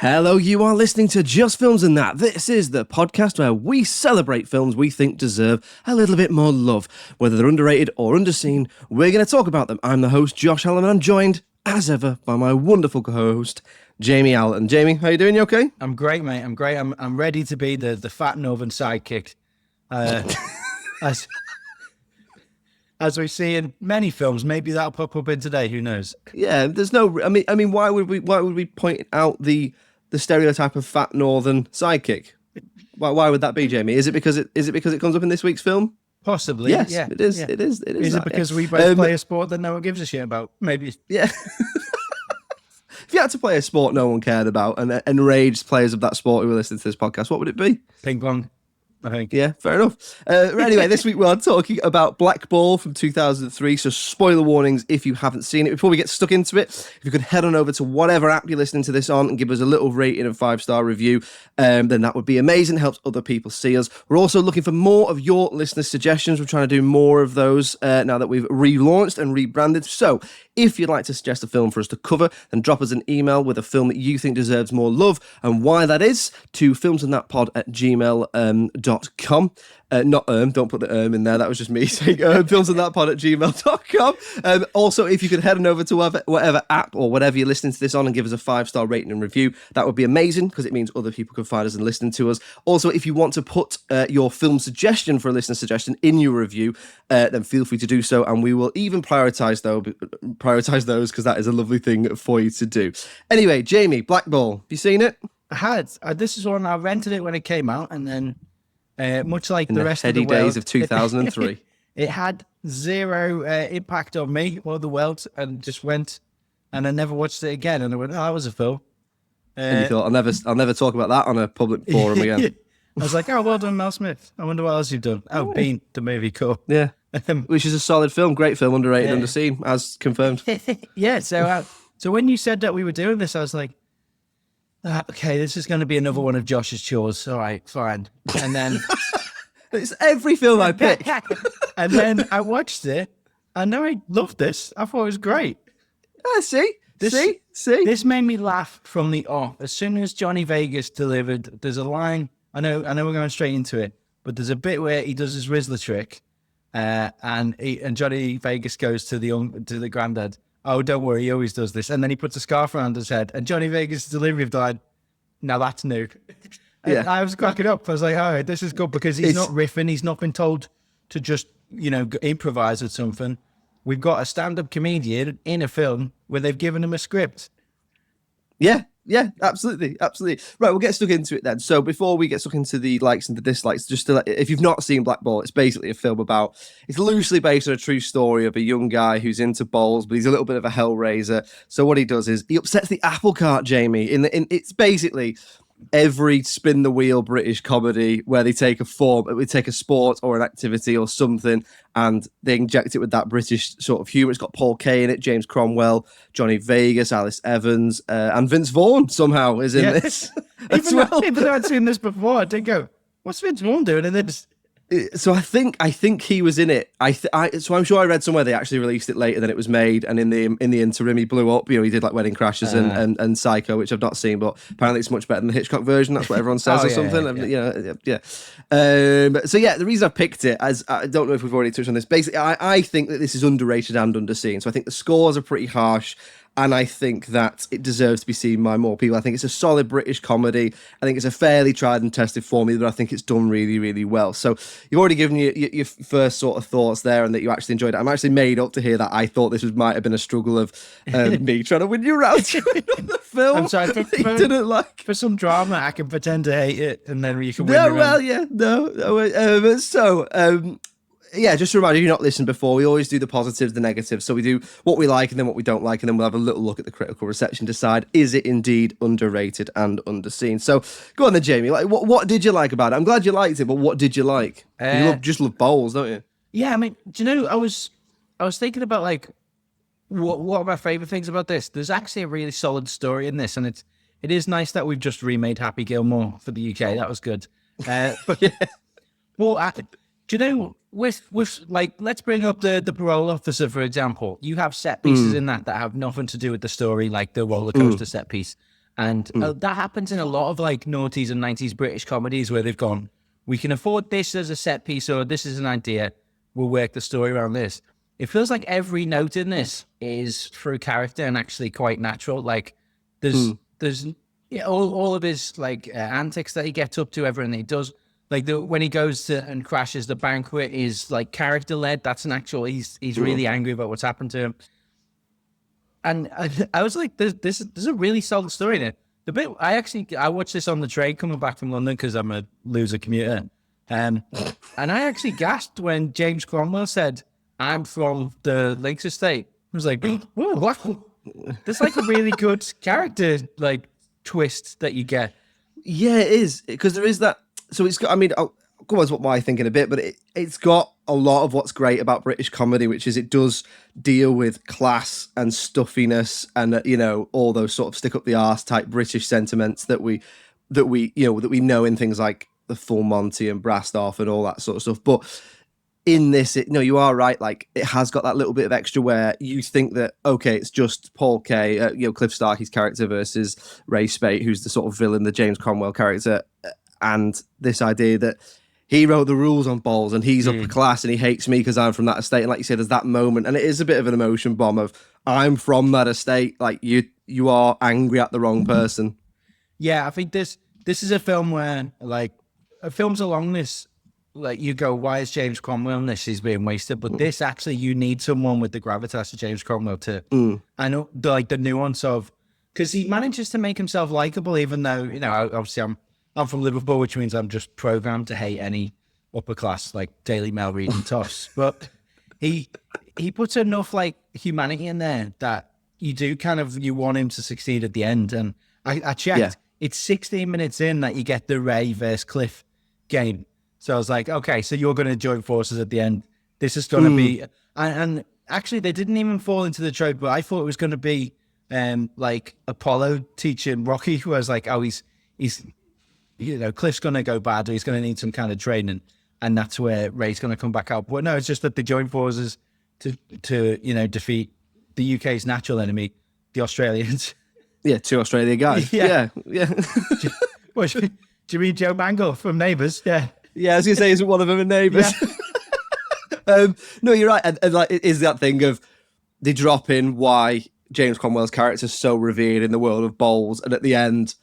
Hello, you are listening to Just Films and That. This is the podcast where we celebrate films we think deserve a little bit more love. Whether they're underrated or underseen, we're going to talk about them. I'm the host, Josh Allen, and I'm joined, as ever, by my wonderful co-host, Jamie Allen. Jamie, how you doing? You okay? I'm great, mate. I'm great. I'm ready to be the fat northern sidekick. As we see in many films, maybe that'll pop up in today. Who knows? Yeah, there's no. I mean, why would we point out the stereotype of fat northern sidekick? Why would that be, Jamie? Is it because it comes up in this week's film? Possibly. Yes, yeah. it is. Yeah. It is. Is it because we both play a sport that no one gives a shit about? Maybe. Yeah. If you had to play a sport no one cared about and enraged players of that sport who were listening to this podcast, what would it be? Ping pong, I think. Yeah, fair enough. Anyway, this week we are talking about Blackball from 2003, so spoiler warnings if you haven't seen it. Before we get stuck into it, if you could head on over to whatever app you're listening to this on and give us a little rating and 5-star review, then that would be amazing. It helps other people see us. We're also looking for more of your listener suggestions. We're trying to do more of those now that we've relaunched and rebranded. So if you'd like to suggest a film for us to cover, then drop us an email with a film that you think deserves more love and why that is to filmsandthatpod@gmail.com. Not don't put the in there. That was just me saying filmsandthatpod@gmail.com. Also, if you could head on over to whatever app or whatever you're listening to this on and give us a 5-star rating and review, that would be amazing because it means other people can find us and listen to us. Also, if you want to put your film suggestion for a listener suggestion in your review, then feel free to do so, and we will even prioritize those because that is a lovely thing for you to do. Anyway, Jamie, Blackball, have you seen it? I had. This is one I rented it when it came out, and then much like the rest of the world, heady days of 2003. It had zero impact on me or the world, and just went, and I never watched it again. And I went, "Oh, that was a film." And you thought, I'll never talk about that on a public forum again. I was like, "Oh, well done, Mel Smith. I wonder what else you've done." Oh, Bean, the movie, cool. Yeah, which is a solid film, great film, underrated, underseen, as confirmed. Yeah. So when you said that we were doing this, I was like, okay, this is going to be another one of Josh's chores. All right, fine. And then it's every film I pick. And then I watched it, and then I loved this. I thought it was great. See. This made me laugh from the off. As soon as Johnny Vegas delivered, there's a line. I know we're going straight into it, but there's a bit where he does his Rizzler trick, and Johnny Vegas goes to the granddad. Oh, don't worry, he always does this. And then he puts a scarf around his head. And Johnny Vegas' delivery of that, now that's new. Yeah. I was cracking up. I was like, all right, this is good because he's not riffing. He's not been told to just, improvise with something. We've got a stand-up comedian in a film where they've given him a script. Yeah, absolutely. Right, we'll get stuck into it then. So before we get stuck into the likes and the dislikes, just to if you've not seen Blackball, it's basically a film it's loosely based on a true story of a young guy who's into bowls, but he's a little bit of a hellraiser. So what he does is he upsets the apple cart, Jamie. It's basically every spin the wheel British comedy where they take a sport or an activity or something and they inject it with that British sort of humour. It's got Paul Kay in it, James Cromwell, Johnny Vegas, Alice Evans, and Vince Vaughn somehow is in this. Even though I'd seen this before, I did go, what's Vince Vaughn doing in this? So I think he was in it. So I'm sure I read somewhere they actually released it later than it was made, and in the interim he blew up. He did like Wedding Crashers and Psycho, which I've not seen, but apparently it's much better than the Hitchcock version. That's what everyone says something. Yeah. So the reason I picked it, as I don't know if we've already touched on this, basically I think that this is underrated and underseen. So I think the scores are pretty harsh. And I think that it deserves to be seen by more people. I think it's a solid British comedy. I think it's a fairly tried and tested formula, but I think it's done really, really well. So you've already given your first sort of thoughts there and that you actually enjoyed it. I'm actually made up to hear that I thought this might have been a struggle of me trying to win you around to another film. I'm sorry, didn't like. For some drama, I can pretend to hate it and then you can win me around. Just to remind you, if you've not listened before, we always do the positives, the negatives. So we do what we like and then what we don't like, and then we'll have a little look at the critical reception, decide, is it indeed underrated and underseen? So go on then, Jamie. Like, what did you like about it? I'm glad you liked it, but what did you like? You just love bowls, don't you? Yeah, I mean, do you know, I was thinking about, like, what are my favourite things about this? There's actually a really solid story in this, and it is nice that we've just remade Happy Gilmore for the UK. That was good. But yeah. Well, do you know, with like, let's bring up the parole officer, for example. You have set pieces in that have nothing to do with the story, like the roller coaster set piece. And that happens in a lot of like noughties and 90s British comedies where they've gone, we can afford this as a set piece, or this is an idea, we'll work the story around this. It feels like every note in this is through character and actually quite natural. Like there's all of his like antics that he gets up to, everything he does. Like when he goes to and crashes the banquet is like character led. That's an actual. He's really angry about what's happened to him. And I was like, this is a really solid story in it. The bit I watched this on the train coming back from London because I'm a loser commuter, and I actually gasped when James Cromwell said, "I'm from the Links Estate." I was like, "Whoa, what?" There's like a really good character like twist that you get. Yeah, it is, because there is that. So it's got, I mean, I'll go on to what I think in a bit, but it's got a lot of what's great about British comedy, which is it does deal with class and stuffiness and, all those sort of stick up the arse type British sentiments that we know in things like the Full Monty and Brassed Off and all that sort of stuff. But in this, you are right. Like, it has got that little bit of extra where you think that, okay, it's just Paul Kay, Cliff Starkey's character versus Ray Spate, who's the sort of villain, the James Cromwell character. And this idea that he wrote the rules on Bowls and he's upper class and he hates me because I'm from that estate. And like you said, there's that moment, and it is a bit of an emotion bomb of, I'm from that estate. Like, you are angry at the wrong person. Yeah, I think this is a film where, like, films along this, like, you go, why is James Cromwell in this? He's being wasted. But this, actually, you need someone with the gravitas of James Cromwell to, I know, the nuance of, because he manages to make himself likable, even though, obviously I'm from Liverpool, which means I'm just programmed to hate any upper class, like, Daily Mail reading toss. But he puts enough, like, humanity in there that you want him to succeed at the end. And I checked, It's 16 minutes in that you get the Ray versus Cliff game. So I was like, okay, so you're going to join forces at the end. This is going to be, and actually they didn't even fall into the trope, but I thought it was going to be like Apollo teaching Rocky, who was like, oh, he's Cliff's going to go bad, or he's going to need some kind of training, and that's where Ray's going to come back out. But no, it's just that they join forces to defeat the UK's natural enemy, the Australians. Yeah, 2 Australian guys. Yeah. What, do you mean Joe Mangle from Neighbours? Yeah. Yeah, I was going to say, isn't one of them in Neighbours? Yeah. No, you're right. And like, it is that thing of they drop in why James Cromwell's character is so revered in the world of Bowls, and at the end,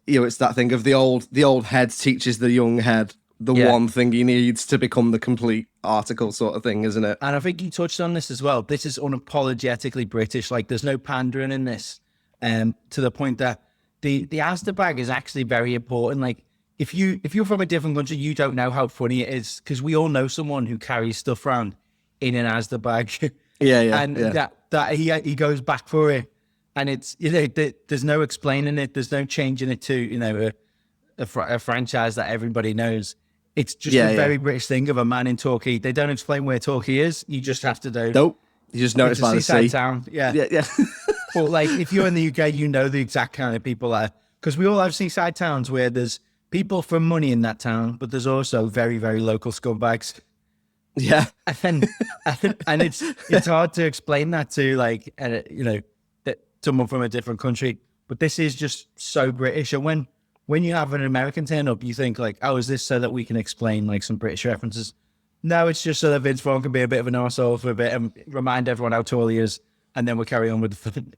it's that thing of the old head teaches the young head the one thing he needs to become the complete article sort of thing, isn't it? And I think you touched on this as well. This is unapologetically British. Like, there's no pandering in this, to the point that the Asda bag is actually very important. Like, if you're from a different country, you don't know how funny it is, because we all know someone who carries stuff around in an Asda bag. And that he goes back for it, and it's there's no explaining it, there's no changing it to a franchise that everybody knows. It's just a very British thing of a man in Torquay. They don't explain where Torquay is. You just have to know. Nope. You just know it's by the sea. Town. Yeah. Yeah. But like, if you're in the UK, you know the exact kind of people there, because we all have seaside towns where there's people for money in that town, but there's also very, very local scumbags. Yeah. And it's hard to explain that to, like, that someone from a different country. But this is just so British. And when you have an American turn up, you think like, oh, is this so that we can explain like some British references? No, it's just so that Vince Vaughn can be a bit of an arsehole for a bit and remind everyone how tall he is, and then we'll carry on with the film.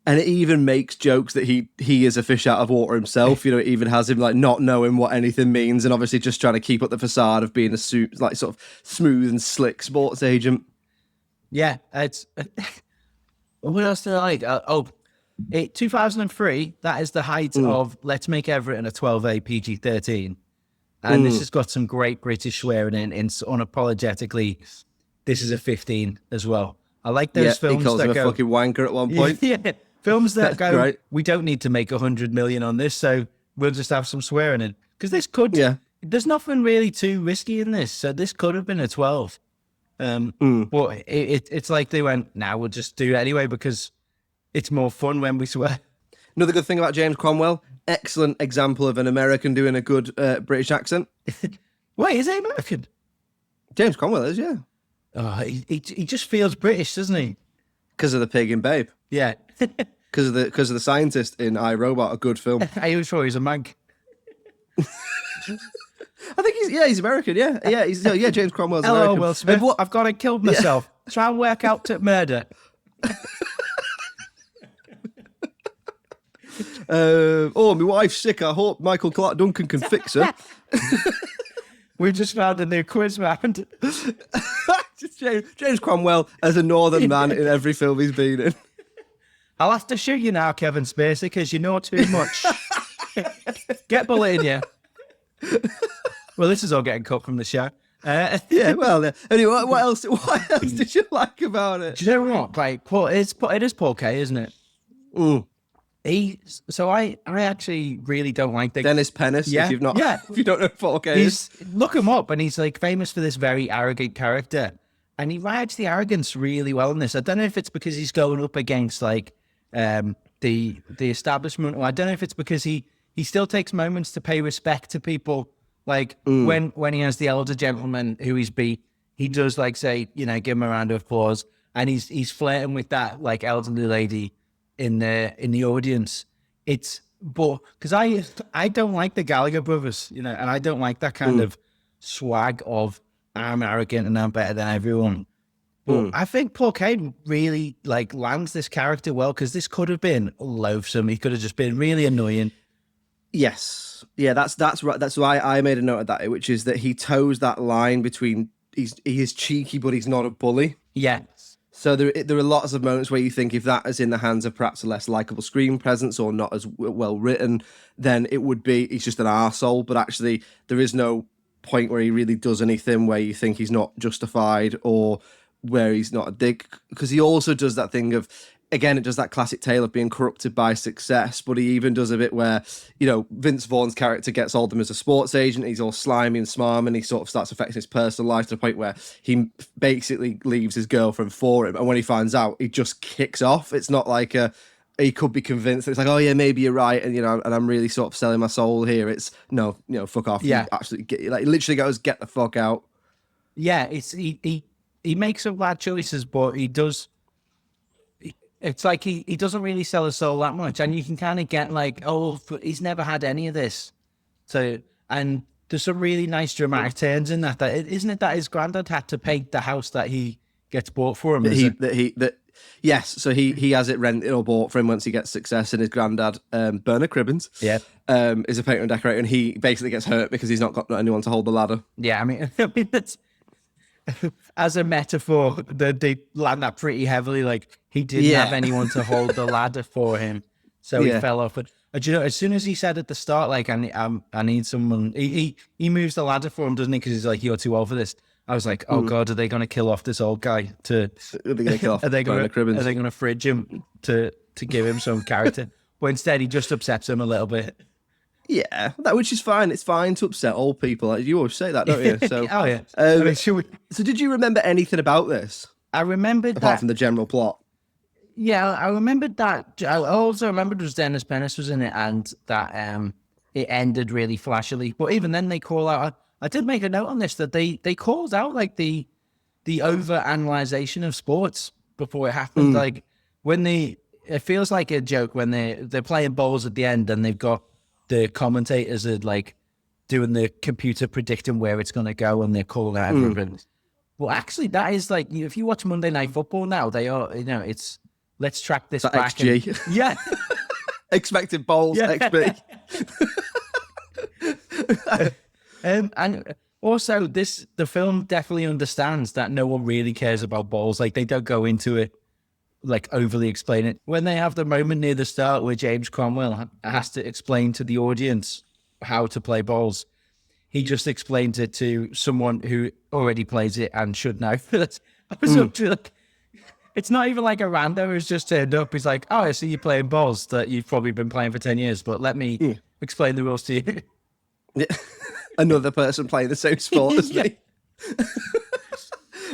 And it even makes jokes that he is a fish out of water himself. It even has him like not knowing what anything means, and obviously just trying to keep up the facade of being a like sort of smooth and slick sports agent. Yeah, it's what else did I like? 2003. That is the height of Let's Make Everything a 12A PG-13, and this has got some great British swearing in unapologetically. This is a 15 as well. I like those films he calls that him go a fucking wanker at one point. Yeah, films that go, right. We don't need to make 100 million on this, so we'll just have some swearing in. Because this could, there's nothing really too risky in this, so this could have been a 12. But it's like they went, nah, we'll just do it anyway because it's more fun when we swear. Another good thing about James Cromwell, excellent example of an American doing a good British accent. Wait, is he American? James Cromwell is, yeah. Oh, he just feels British, doesn't he? Because of the pig in Babe. Yeah. because of the scientist in iRobot, a good film. I was sure he's a mag. I think he's American. Yeah. James Cromwell's Hello, American. Will Smith. I've got to kill myself. Try and work out to murder. My wife's sick. I hope Michael Clark Duncan can fix her. We just found a new quiz round. James Cromwell as a northern man in every film he's been in. I'll have to shoot you now, Kevin Spacey, because you know too much. Get bullet in you. Well, this is all getting cut from the show. Anyway, what else did you like about it? Do you know what? Like, it is Paul Kaye, isn't it? Mm. I actually really don't like the Dennis Pennis. Yeah, if you don't know Paul Kaye is. Look him up, and he's like famous for this very arrogant character, and he rides the arrogance really well in this. I don't know if it's because he's going up against like the establishment, or I don't know if it's because he still takes moments to pay respect to people. Like when he has the elder gentleman who he's beat, he does like say, give him a round of applause, and he's flirting with that like elderly lady in the audience. But because I don't like the Gallagher brothers, and I don't like that kind of swag of I'm arrogant and I'm better than everyone. But I think Paul Kaye really like lands this character well, because this could have been loathsome. He could have just been really annoying. Yes. Yeah, that's right. That's why I made a note of that, which is that he toes that line between he is cheeky, but he's not a bully. Yeah. So there are lots of moments where you think if that is in the hands of perhaps a less likable screen presence or not as well written, then it would be he's just an arsehole. But actually, there is no point where he really does anything where you think he's not justified or where he's not a dick. Because he also does that thing of, again, it does that classic tale of being corrupted by success, but he even does a bit where, Vince Vaughn's character gets hold of him as a sports agent. He's all slimy and smarmy, and he sort of starts affecting his personal life to the point where he basically leaves his girlfriend for him. And when he finds out, he just kicks off. It's not like he could be convinced. It's like, oh yeah, maybe you're right, and and I'm really sort of selling my soul here. It's no, fuck off. Yeah, you absolutely literally goes, get the fuck out. Yeah, he makes some bad choices, but he does. It's like he doesn't really sell his soul that much, and you can kind of get like, oh, he's never had any of this. So, and there's some really nice dramatic turns in that. Isn't it that his granddad had to paint the house that he gets bought for him? Yes, so he has it rented or bought for him once he gets success, and his granddad, Bernard Cribbins, is a painter and decorator, and he basically gets hurt because he's not got anyone to hold the ladder. Yeah, I mean that's as a metaphor, they land that pretty heavily. Like he didn't have anyone to hold the ladder for him, so he fell off. But as soon as he said at the start, like I need someone, he moves the ladder for him, doesn't he? Because he's like, you're too old for this. I was like, oh God, are they going to kill off this old guy? Are they going to kill off? Are they going to fridge him to give him some character? But instead, he just upsets him a little bit. Yeah, which is fine. It's fine to upset old people. You always say that, don't you? So, oh yeah. So did you remember anything about this? I remembered apart from the general plot. Yeah, I remembered that. I also remembered Dennis Pennis was in it, and that it ended really flashily. But even then, they call out. I did make a note on this that they called out like the over-analyzation of sports before it happened. Like it feels like a joke when they're playing bowls at the end and they've got the commentators are like doing the computer predicting where it's going to go, and they're calling out everything. Well, actually, that is like, if you watch Monday Night Football now, they are, it's let's track this back. XG. Yeah. Expected bowls, XB. And also, the film definitely understands that no one really cares about balls. Like, they don't go into it, like, overly explain it. When they have the moment near the start where James Cromwell has to explain to the audience how to play balls, he just explains it to someone who already plays it and should know. I was up to, like, it's not even like a rando who's just turned up. He's like, oh, I see you playing balls that you've probably been playing for 10 years, but let me explain the rules to you. Yeah. Another person playing the same sport as me.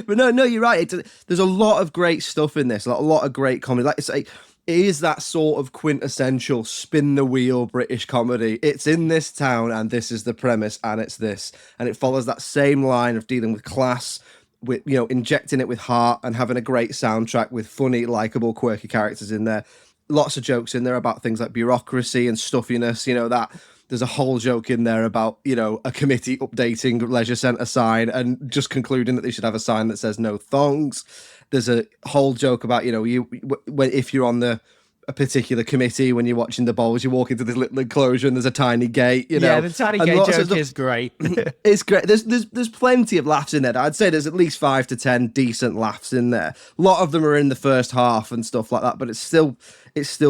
But no, you're right. There's a lot of great stuff in this, a lot of great comedy. Like I say, it is that sort of quintessential spin the wheel British comedy. It's in this town, and this is the premise, and it's this, and it follows that same line of dealing with class, with injecting it with heart, and having a great soundtrack with funny, likable, quirky characters in there. lots of jokes in there about things like bureaucracy and stuffiness. That there's a whole joke in there about a committee updating leisure centre sign and just concluding that they should have a sign that says no thongs. There's a whole joke about if you're on a particular committee, when you're watching the bowls, you walk into this little enclosure and there's a tiny gate. Yeah, the tiny gate joke is great. It's great. There's plenty of laughs in there. I'd say there's at least 5 to 10 decent laughs in there. A lot of them are in the first half and stuff like that, but it's still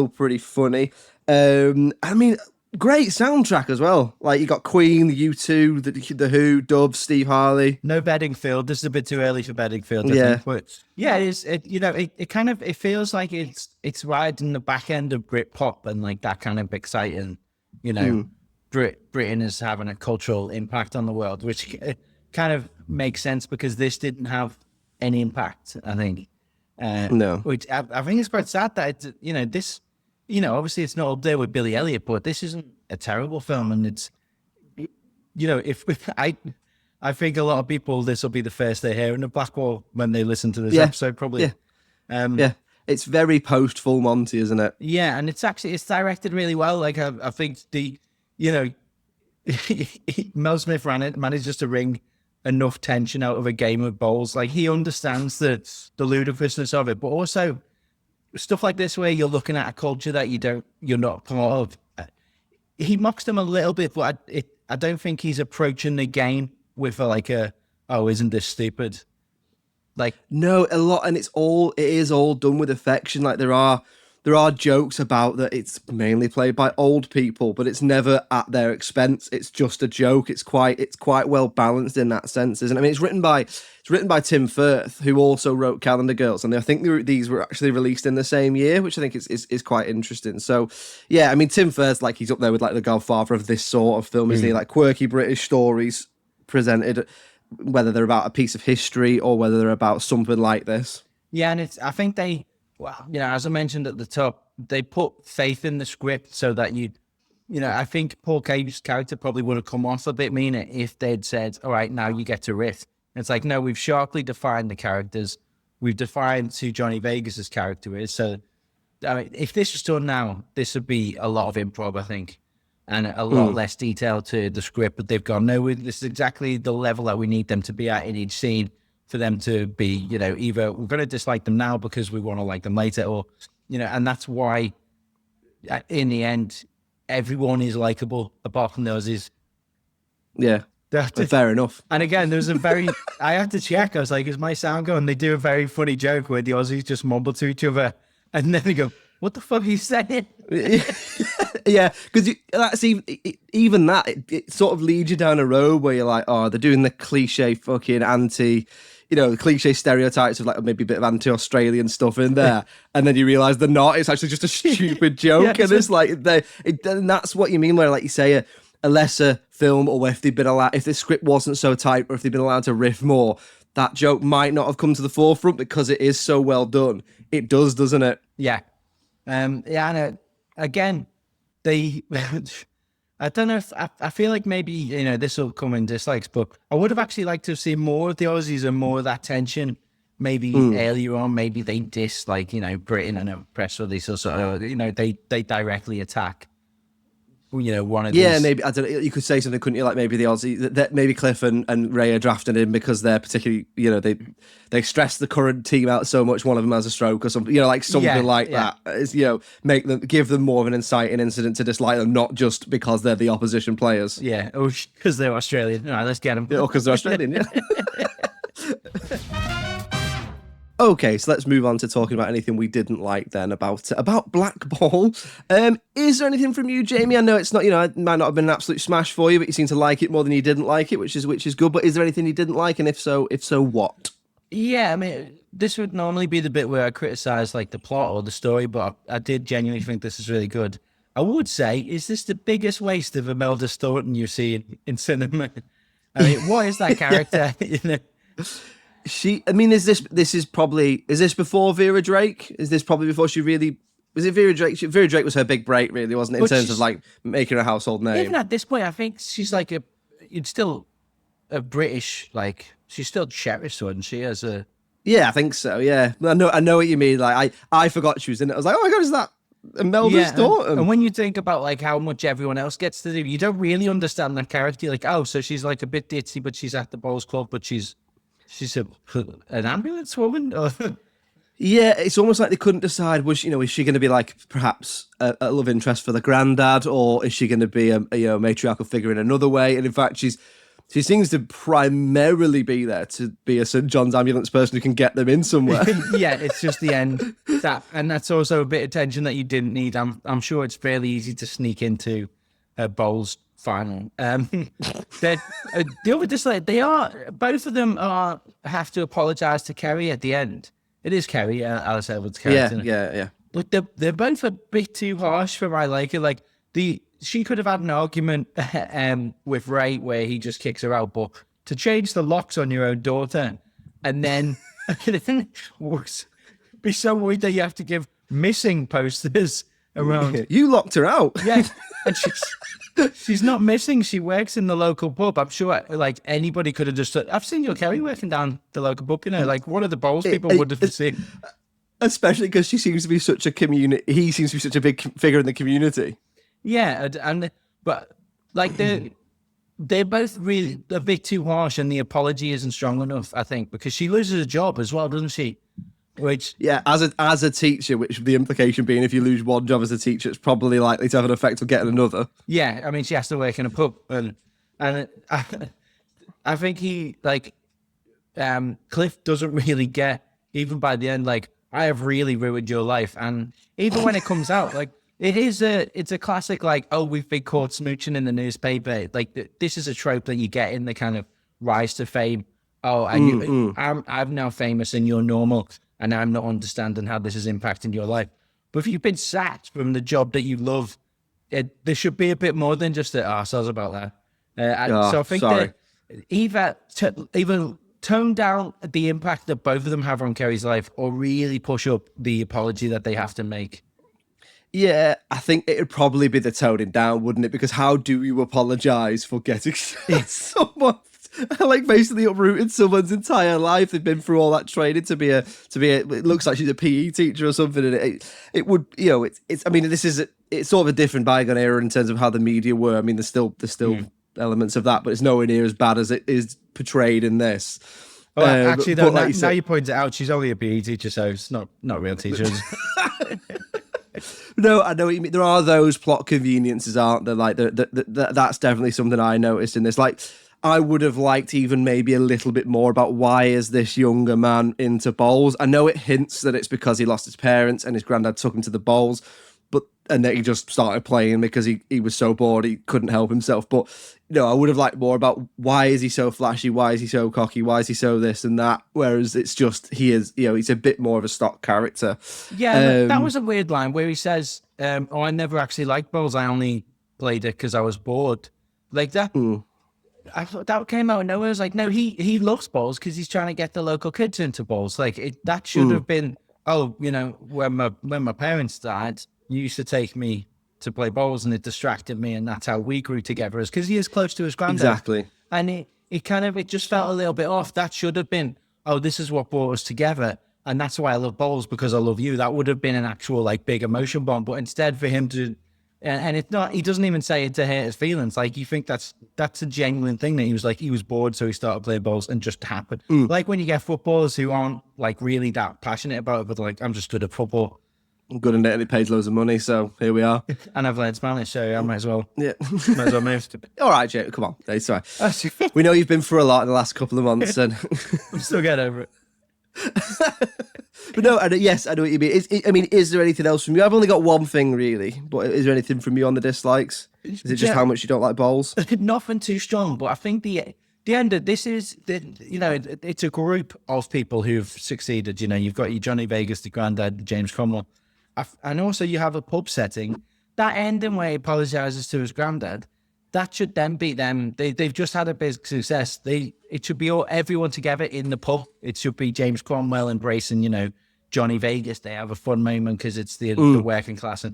pretty funny. I mean, great soundtrack as well. Like, you got Queen, the U2, the Who, Dubs, Steve Harley. No Bedingfield. This is a bit too early for Bedingfield, I think. But yeah, it is. It feels like it's riding the back end of Britpop and like that kind of exciting, Britain is having a cultural impact on the world, which kind of makes sense because this didn't have any impact, I think. No. Which I think it's quite sad that this. Obviously it's not up there with Billy Elliot, but this isn't a terrible film, and it's, I think a lot of people, this will be the first they hear in the Blackball when they listen to this episode, probably. Yeah. It's very post Full Monty, isn't it? Yeah, and it's directed really well. Like I think Mel Smith managed just to wring enough tension out of a game of bowls. Like, he understands the ludicrousness of it, but also stuff like this where you're looking at a culture that you're not part of. He mocks them a little bit, but I don't think he's approaching the game with isn't this stupid? Like, no, a lot, and it is all done with affection. Like, there are jokes about that it's mainly played by old people, but it's never at their expense. It's just a joke. It's quite well balanced in that sense, isn't it? I mean, it's written by Tim Firth, who also wrote Calendar Girls, and I think these were actually released in the same year, which I think is quite interesting. So, yeah, I mean, Tim Firth, like, he's up there with like the godfather of this sort of film, isn't he? Like, quirky British stories presented, whether they're about a piece of history or whether they're about something like this. Yeah, and I think they, as I mentioned at the top, they put faith in the script so that I think Paul Cage's character probably would have come off a bit meaner if they'd said, all right, now you get to riff. It's like, no, we've sharply defined the characters. We've defined who Johnny Vegas's character is. So, I mean, if this was done now, this would be a lot of improv, I think, and a lot less detail to the script. But they've gone, no, this is exactly the level that we need them to be at in each scene for them to be, either we're going to dislike them now because we want to like them later, or, and that's why, in the end, everyone is likable apart from those is. Yeah. Fair enough. And again, there was I had to check. I was like, is my sound going? They do a very funny joke where the Aussies just mumble to each other and then they go, what the fuck are you saying? Yeah, because that's even that, it sort of leads you down a road where you're like, oh, they're doing the cliche fucking the cliche stereotypes of like maybe a bit of anti-Australian stuff in there. And then you realise they're not. It's actually just a stupid joke. And it's like, and that's what you mean where, like you say, a lesser film, or if the script wasn't so tight, or if they'd been allowed to riff more, that joke might not have come to the forefront because it is so well done. It does, doesn't it? Yeah. And again, I don't know if I feel like maybe this will come in dislikes, but I would have actually liked to have seen more of the Aussies and more of that tension. Maybe earlier on, maybe they diss Britain in a press release or so. They directly attack. One of these. Yeah, maybe, I don't know, you could say something, couldn't you? Like maybe the Aussie, that maybe Cliff and Ray are drafted in because they're particularly, they stress the current team out so much. One of them has a stroke or something, like something like that. Is, give them more of an inciting incident to dislike them, not just because they're the opposition players. Yeah, or because they're Australian. All right, let's get them. Or because they're Australian. Yeah. Okay, so let's move on to talking about anything we didn't like then about Blackball. Is there anything from you, Jamie? I know it's not, it might not have been an absolute smash for you, but you seem to like it more than you didn't like it, which is good. But is there anything you didn't like, and if so, what? Yeah, I mean, this would normally be the bit where I criticise like the plot or the story, but I did genuinely think this is really good. I would say, is this the biggest waste of Imelda Staunton you see in cinema? I mean, what is that character? Is this before Vera Drake? Is this probably before she really, was it Vera Drake? Vera Drake was her big break, really, wasn't it? In terms of like making a household name. Even at this point, I think she's like it's still a British, like she's still cherished, wasn't she? As a Yeah, I think so. Yeah, I know what you mean. Like I forgot she was in it. I was like, oh my god, is that and Melba's daughter. And when you think about like how much everyone else gets to do, you don't really understand that character. You're like, oh, so she's like a bit ditzy, but she's at the bowls club, but she's an ambulance woman. Yeah, it's almost like they couldn't decide. Is she going to be like perhaps a love interest for the granddad, or is she going to be a matriarchal figure in another way? And in fact, she seems to primarily be there to be a St. John's ambulance person who can get them in somewhere. Yeah, it's just the end. And that's also a bit of tension that you didn't need. I'm sure it's fairly easy to sneak into Bowls final. The other display, both of them have to apologise to Kerry at the end. It is Kerry, Alice Edwards' character. Yeah. But they're both a bit too harsh for my liking. Like she could have had an argument with Ray where he just kicks her out, but to change the locks on your own daughter and then be so worried that you have to give missing posters around. You locked her out. Yeah, and she's not missing. She works in the local pub. I'm sure like anybody could have just said, I've seen your Kerry working down the local pub, like one of the bowls people would have seen. Especially because he seems to be such a big figure in the community. Yeah, but like they're both really a bit too harsh, and the apology isn't strong enough, I think, because she loses a job as well, doesn't she? Which as a teacher, which the implication being if you lose one job as a teacher, it's probably likely to have an effect on getting another. Yeah, I mean she has to work in a pub, and I think Cliff doesn't really get, even by the end, like, I have really ruined your life, and even when it comes out, like it's a classic, like, oh, we've been caught smooching in the newspaper. Like this is a trope that you get in the kind of rise to fame. Oh, and I'm now famous and you're normal, and I'm not understanding how this is impacting your life. But if you've been sacked from the job that you love, there should be a bit more than just the arseholes about that. So I think that either tone down the impact that both of them have on Kerry's life, or really push up the apology that they have to make. Yeah, I think it would probably be the toning down, wouldn't it? Because how do you apologise for getting someone, like, basically uprooted someone's entire life? They've been through all that training to be it looks like she's a PE teacher or something, and it would, it's I mean, it's sort of a different bygone era in terms of how the media were. I mean, there's still elements of that, but it's nowhere near as bad as it is portrayed in this. Well, actually, though, now you point it out, she's only a PE teacher, so it's not real teachers. No, I know what you mean. There are those plot conveniences, aren't there? Like that's definitely something I noticed in this. Like, I would have liked even maybe a little bit more about why is this younger man into bowls. I know it hints that it's because he lost his parents and his granddad took him to the bowls, and then he just started playing because he was so bored he couldn't help himself. But I would have liked more about why is he so flashy, why is he so cocky, why is he so this and that. Whereas it's just he's a bit more of a stock character. Yeah, that was a weird line where he says, "Oh, I never actually liked bowls. I only played it because I was bored." Like that. I thought that came out of nowhere. I was like, no, he loves bowls because he's trying to get the local kids into bowls. Like that should have been, when my parents died, you used to take me to play bowls and it distracted me, and that's how we grew together, is because he is close to his granddad. Exactly. And it just felt a little bit off. That should have been, oh, this is what brought us together, and that's why I love bowls, because I love you. That would have been an actual, like, big emotion bomb. But instead, for him to, and it's not, he doesn't even say it to hurt his feelings. Like, you think that's a genuine thing, that he was bored, so he started playing bowls and just happened. Like when you get footballers who aren't, like, really that passionate about it, but like, I'm just good at football. I'm good at it, and it pays loads of money, so here we are. And I've learned Spanish, so I might as well. Yeah. Might as well move to... All right, Jake, come on. It's all right. We know you've been through a lot in the last couple of months, and I'm still getting over it. But no, yes, I know what you mean. Is there anything else from you? I've only got one thing, really, but is there anything from you on the dislikes? Is it just how much you don't like bowls? Nothing too strong, but I think the end of this is that, it's a group of people who've succeeded. You've got your Johnny Vegas, the granddad, James Cromwell. And also you have a pub setting. That ending where he apologises to his granddad, that should then be them. They've just had a big success. It should be everyone together in the pub. It should be James Cromwell embracing, Johnny Vegas. They have a fun moment because it's the working class.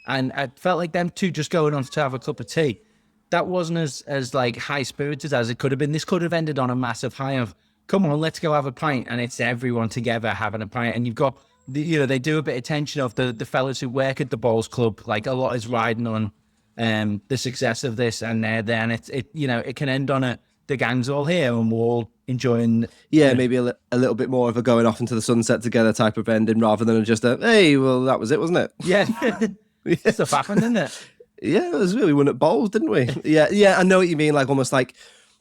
And I felt like them two just going on to have a cup of tea. That wasn't as like high-spirited as it could have been. This could have ended on a massive high of, come on, let's go have a pint. And it's everyone together having a pint. And you've got they do a bit of tension of the fellas who work at the bowls club. Like a lot is riding on the success of this, and then it can end on the gang's all here and we're all enjoying. Yeah, maybe a little bit more of a going off into the sunset together type of ending rather than just a, hey, well, that was it, wasn't it? Yeah. Stuff happened, didn't it? Yeah, it was really, we won at bowls, didn't we? Yeah, I know what you mean. Like almost like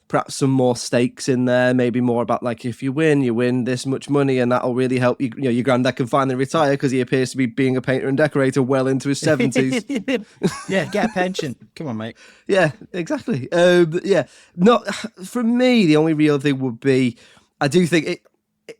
perhaps some more stakes in there, maybe more about like if you win this much money, and that'll really help you. You know, your granddad can finally retire because he appears to be being a painter and decorator well into his 70s. Yeah, get a pension. Come on, mate. Yeah, exactly. Yeah, not for me. The only real thing would be, I do think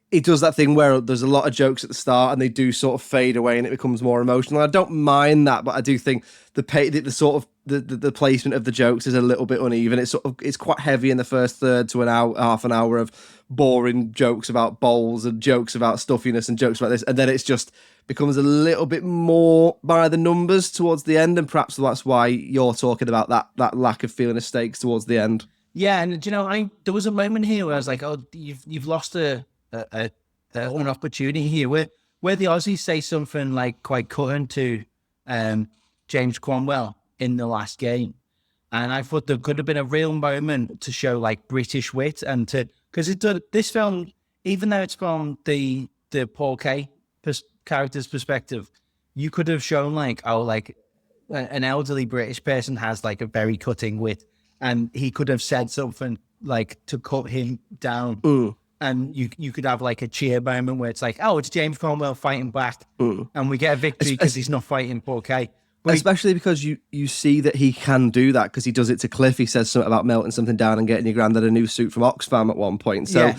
it does that thing where there's a lot of jokes at the start and they do sort of fade away and it becomes more emotional. I don't mind that, but I do think the sort of the placement of the jokes is a little bit uneven. It's quite heavy in the first third to half an hour of boring jokes about bowls and jokes about stuffiness and jokes about this, and then it's just becomes a little bit more by the numbers towards the end, and perhaps that's why you're talking about that lack of feeling of stakes towards the end. Yeah, and there was a moment here where I was like, oh, you've lost an opportunity here where the Aussies say something like quite cutting to James Cromwell in the last game, and I thought there could have been a real moment to show like British wit and because this film, even though it's from the Paul Kay character's perspective, you could have shown like an elderly British person has like a very cutting wit, and he could have said something like to cut him down. And you could have like a cheer moment where it's like, oh, it's James Cromwell fighting back, and we get a victory because he's not fighting Paul Kay. Especially because you see that he can do that because he does it to Cliff. He says something about melting something down and getting your granddad a new suit from Oxfam at one point. So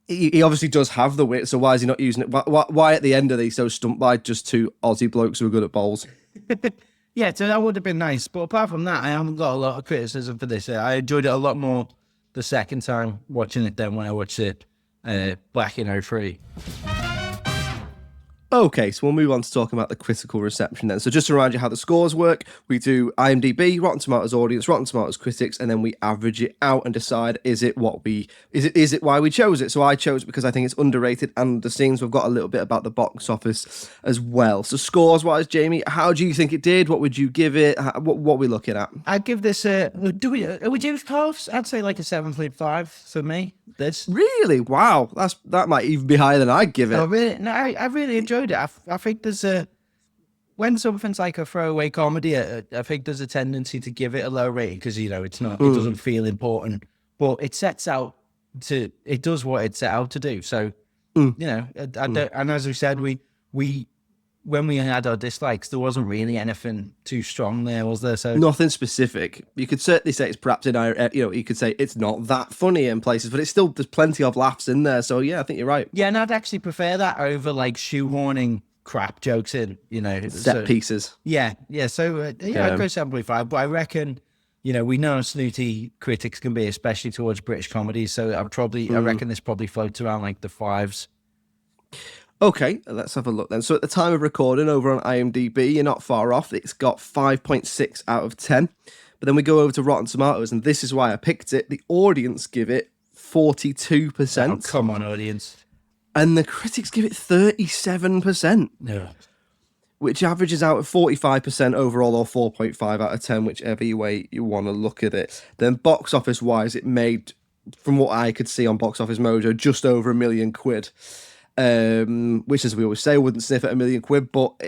he obviously does have the wit. So why is he not using it? Why at the end are they so stumped by just two Aussie blokes who are good at bowls? Yeah, so that would have been nice. But apart from that, I haven't got a lot of criticism for this. I enjoyed it a lot more the second time watching it than when I watched it back in 2003. Okay, so we'll move on to talking about the critical reception then. So just to remind you how the scores work, we do IMDb, Rotten Tomatoes audience, Rotten Tomatoes critics, and then we average it out and decide is it why we chose it. So I chose it because I think it's underrated and Underseen. So we've got a little bit about the box office as well. So scores wise, Jamie, how do you think it did? What would you give it? What are we looking at? I'd give this are we doing halves? I'd say like a 7.5 for me. This really, wow, that might even be higher than I'd give it. Oh really? No, I really enjoyed it. I think there's when something's like a throwaway comedy, I think there's a tendency to give it a low rating because it's not, it doesn't feel important, but it does what it set out to do. So and as we said, we when we had our dislikes, there wasn't really anything too strong there, was there? So nothing specific. You could certainly say it's perhaps in our, you could say it's not that funny in places, but it's still, there's plenty of laughs in there. So yeah, I think you're right. Yeah, and I'd actually prefer that over like shoehorning crap jokes in, set pieces. Yeah. So I'd go 7.5, but I reckon, we know how snooty critics can be, especially towards British comedies. So I reckon this probably floats around like the 5s. Okay, let's have a look then. So at the time of recording over on IMDb, you're not far off. It's got 5.6 out of 10. But then we go over to Rotten Tomatoes, and this is why I picked it. The audience give it 42%. Oh, come on, audience. And the critics give it 37%. No. Which averages out at 45% overall, or 4.5 out of 10, whichever way you want to look at it. Then box office wise, it made, from what I could see on Box Office Mojo, just over £1 million. Which, as we always say, wouldn't sniff at £1 million, but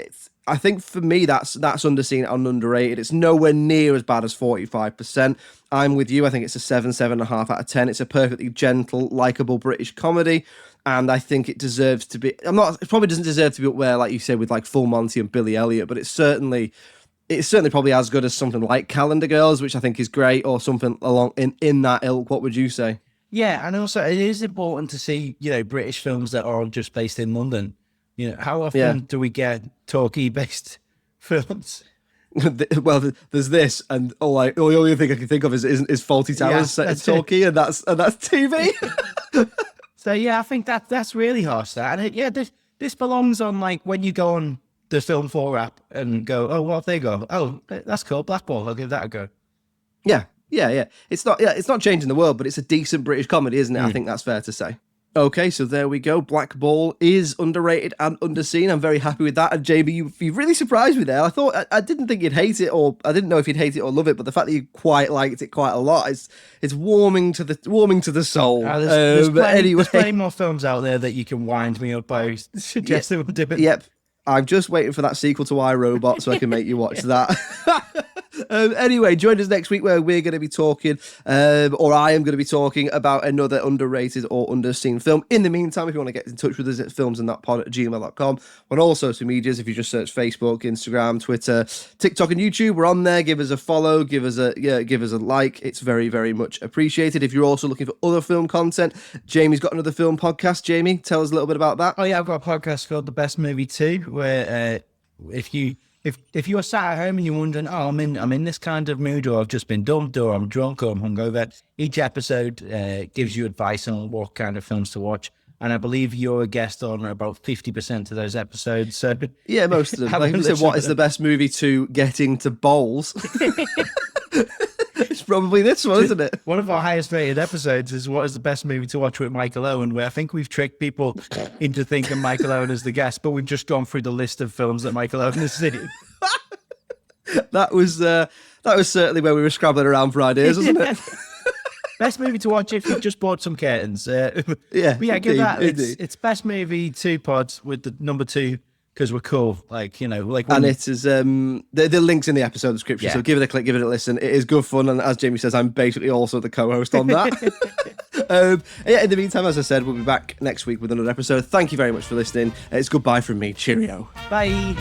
I think for me that's underseen and underrated. It's nowhere near as bad as 45%. I'm with you. I think it's a 7.5 out of 10. It's a perfectly gentle, likable British comedy, and I think it deserves to be. It probably doesn't deserve to be up there, like you said, with like Full Monty and Billy Elliot, but it's certainly probably as good as something like Calendar Girls, which I think is great, or something along in that ilk. What would you say? Yeah, and also it is important to see, British films that are just based in London. How often do we get Torquay-based films? Well, there's this, and the only thing I can think of is Fawlty Towers set in Torquay, and that's TV. So yeah, I think that's really harsh. That, and this belongs on like when you go on the Film 4 app and go, oh, what they go? Oh, that's cool, Blackball. I'll give that a go. Yeah. It's not changing the world, but it's a decent British comedy, isn't it? I think that's fair to say. Okay, so there we go. Blackball is underrated and underseen. I'm very happy with that. And Jamie, you really surprised me there. I didn't think you'd hate it, or I didn't know if you'd hate it or love it. But the fact that you quite liked it quite a lot it's warming to the soul. There's plenty more films out there that you can wind me up by suggesting we'll dip it. Yep. I'm just waiting for that sequel to iRobot so I can make you watch that. Anyway, join us next week where we're going to be talking, or I am going to be talking about another underrated or underseen film. In the meantime, if you want to get in touch with us, it's filmsandthatpod@gmail.com. On all social medias, if you just search Facebook, Instagram, Twitter, TikTok, and YouTube, we're on there. Give us a follow, give us a like. It's very, very much appreciated. If you're also looking for other film content, Jamie's got another film podcast. Jamie, tell us a little bit about that. Oh yeah, I've got a podcast called The Best Movie 2, where if you're sat at home and you're wondering, oh, I'm in this kind of mood, or I've just been dumped, or I'm drunk, or I'm hungover, each episode gives you advice on what kind of films to watch. And I believe you're a guest on about 50% of those episodes. So yeah, most of them. Like you said, what is the best movie to get into bowls? It's probably this one, isn't it? One of our highest rated episodes is what is the best movie to watch with Michael Owen, where I think we've tricked people into thinking Michael Owen is the guest, but we've just gone through the list of films that Michael Owen has seen. That was certainly where we were scrabbling around for ideas, wasn't it? Best movie to watch if you've just bought some curtains. Yeah, give that. It's Best Movie 2 pods with the number 2. Because we're cool, and it is the links in the episode description. Yeah. So give it a click, give it a listen. It is good fun, and as Jamie says, I'm basically also the co-host on that. In the meantime, as I said, we'll be back next week with another episode. Thank you very much for listening. It's goodbye from me. Cheerio. Bye.